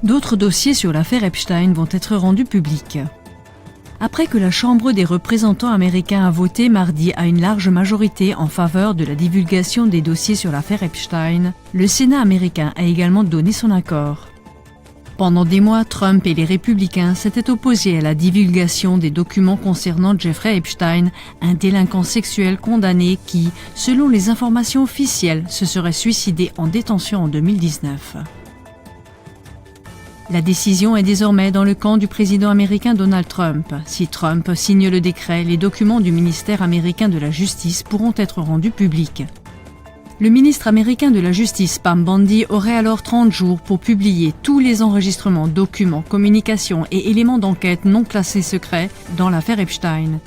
D'autres dossiers sur l'affaire Epstein vont être rendus publics. Après que la Chambre des représentants américains a voté mardi à une large majorité en faveur de la divulgation des dossiers sur l'affaire Epstein, le Sénat américain a également donné son accord. Pendant des mois, Trump et les républicains s'étaient opposés à la divulgation des documents concernant Jeffrey Epstein, un délinquant sexuel condamné qui, selon les informations officielles, se serait suicidé en détention en 2019. La décision est désormais dans le camp du président américain Donald Trump. Si Trump signe le décret, les documents du ministère américain de la Justice pourront être rendus publics. Le ministre américain de la Justice, Pam Bondi, aurait alors 30 jours pour publier tous les enregistrements, documents, communications et éléments d'enquête non classés secrets dans l'affaire Epstein.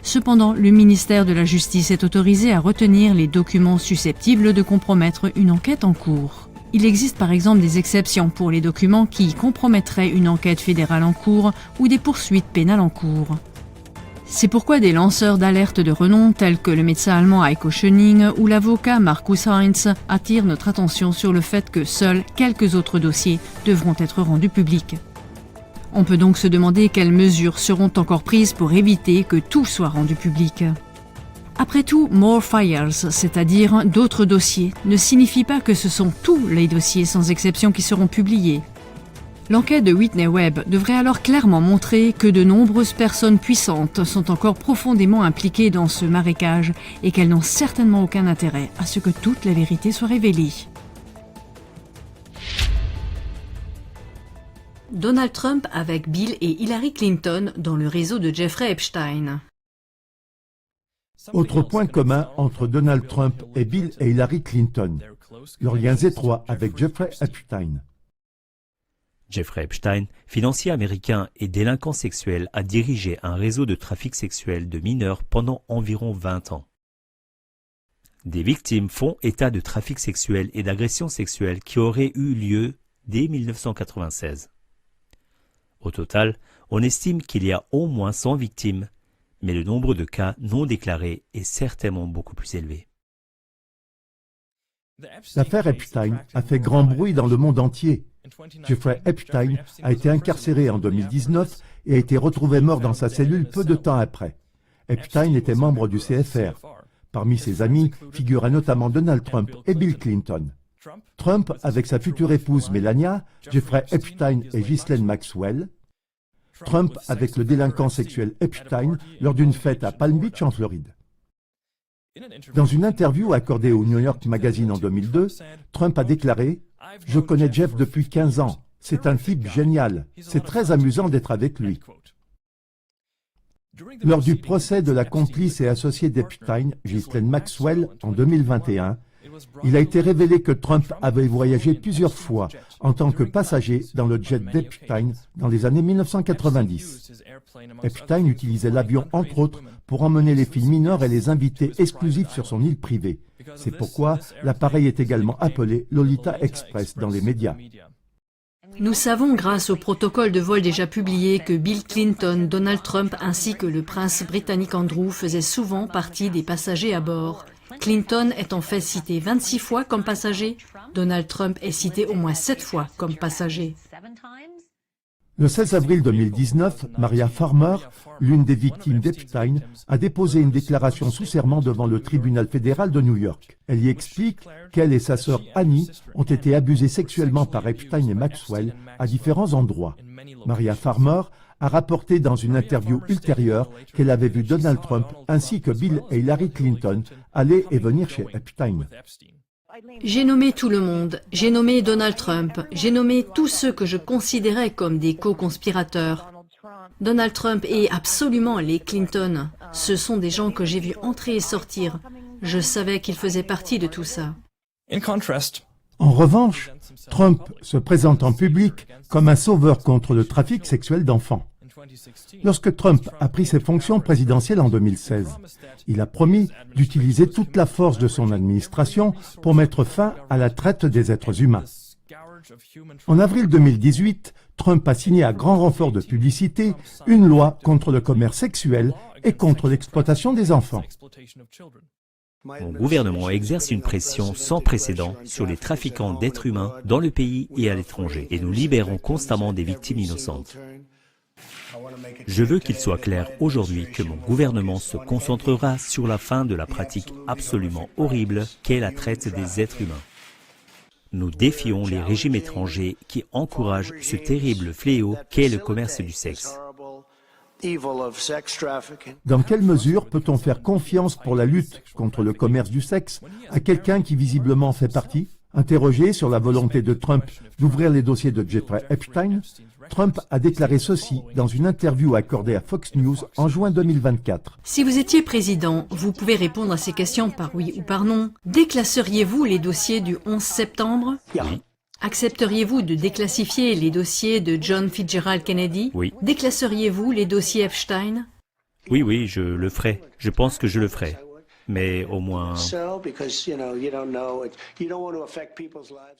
Cependant, le ministère de la Justice est autorisé à retenir les documents susceptibles de compromettre une enquête en cours. Il existe par exemple des exceptions pour les documents qui compromettraient une enquête fédérale en cours ou des poursuites pénales en cours. C'est pourquoi des lanceurs d'alerte de renom tels que le médecin allemand Heiko Schöning ou l'avocat Markus Heinz attirent notre attention sur le fait que seuls quelques autres dossiers devront être rendus publics. On peut donc se demander quelles mesures seront encore prises pour éviter que tout soit rendu public. Après tout, more files, c'est-à-dire d'autres dossiers, ne signifie pas que ce sont tous les dossiers sans exception qui seront publiés. L'enquête de Whitney Webb devrait alors clairement montrer que de nombreuses personnes puissantes sont encore profondément impliquées dans ce marécage et qu'elles n'ont certainement aucun intérêt à ce que toute la vérité soit révélée. Donald Trump avec Bill et Hillary Clinton dans le réseau de Jeffrey Epstein. Autre point commun entre Donald Trump et Bill et Hillary Clinton, leurs liens étroits avec Jeffrey Epstein. Jeffrey Epstein, financier américain et délinquant sexuel, a dirigé un réseau de trafic sexuel de mineurs pendant environ 20 ans. Des victimes font état de trafic sexuel et d'agressions sexuelles qui auraient eu lieu dès 1996. Au total, on estime qu'il y a au moins 100 victimes, mais le nombre de cas non déclarés est certainement beaucoup plus élevé. L'affaire Epstein a fait grand bruit dans le monde entier. Jeffrey Epstein a été incarcéré en 2019 et a été retrouvé mort dans sa cellule peu de temps après. Epstein était membre du CFR. Parmi ses amis figuraient notamment Donald Trump et Bill Clinton. Trump avec sa future épouse Melania, Jeffrey Epstein et Ghislaine Maxwell. Trump avec le délinquant sexuel Epstein lors d'une fête à Palm Beach en Floride. Dans une interview accordée au New York Magazine en 2002, Trump a déclaré « Je connais Jeff depuis 15 ans. C'est un type génial. C'est très amusant d'être avec lui. » Lors du procès de la complice et associée d'Epstein, Ghislaine Maxwell, en 2021, il a été révélé que Trump avait voyagé plusieurs fois en tant que passager dans le jet d'Epstein dans les années 1990. Epstein utilisait l'avion entre autres pour emmener les filles mineures et les invités exclusifs sur son île privée. C'est pourquoi l'appareil est également appelé Lolita Express dans les médias. Nous savons grâce au protocole de vol déjà publié que Bill Clinton, Donald Trump ainsi que le prince britannique Andrew faisaient souvent partie des passagers à bord. Clinton est en fait cité 26 fois comme passager, Donald Trump est cité au moins 7 fois comme passager. Le 16 avril 2019, Maria Farmer, l'une des victimes d'Epstein, a déposé une déclaration sous serment devant le tribunal fédéral de New York. Elle y explique qu'elle et sa sœur Annie ont été abusées sexuellement par Epstein et Maxwell à différents endroits. Maria Farmer a rapporté dans une interview ultérieure qu'elle avait vu Donald Trump ainsi que Bill et Hillary Clinton aller et venir chez Epstein. J'ai nommé tout le monde, j'ai nommé Donald Trump, j'ai nommé tous ceux que je considérais comme des co-conspirateurs. Donald Trump et absolument les Clinton, ce sont des gens que j'ai vus entrer et sortir. Je savais qu'ils faisaient partie de tout ça. En revanche, Trump se présente en public comme un sauveur contre le trafic sexuel d'enfants. Lorsque Trump a pris ses fonctions présidentielles en 2016, il a promis d'utiliser toute la force de son administration pour mettre fin à la traite des êtres humains. En avril 2018, Trump a signé à grand renfort de publicité une loi contre le commerce sexuel et contre l'exploitation des enfants. Mon gouvernement exerce une pression sans précédent sur les trafiquants d'êtres humains dans le pays et à l'étranger, et nous libérons constamment des victimes innocentes. Je veux qu'il soit clair aujourd'hui que mon gouvernement se concentrera sur la fin de la pratique absolument horrible qu'est la traite des êtres humains. Nous défions les régimes étrangers qui encouragent ce terrible fléau qu'est le commerce du sexe. Dans quelle mesure peut-on faire confiance pour la lutte contre le commerce du sexe à quelqu'un qui visiblement fait partie? Interrogé sur la volonté de Trump d'ouvrir les dossiers de Jeffrey Epstein, Trump a déclaré ceci dans une interview accordée à Fox News en juin 2024. Si vous étiez président, vous pouvez répondre à ces questions par oui ou par non. Déclasseriez-vous les dossiers du 11 septembre? Oui. Accepteriez-vous de déclassifier les dossiers de John Fitzgerald Kennedy? Oui. Déclasseriez-vous les dossiers Epstein? Oui, je le ferai. Je pense que je le ferai. Mais au moins...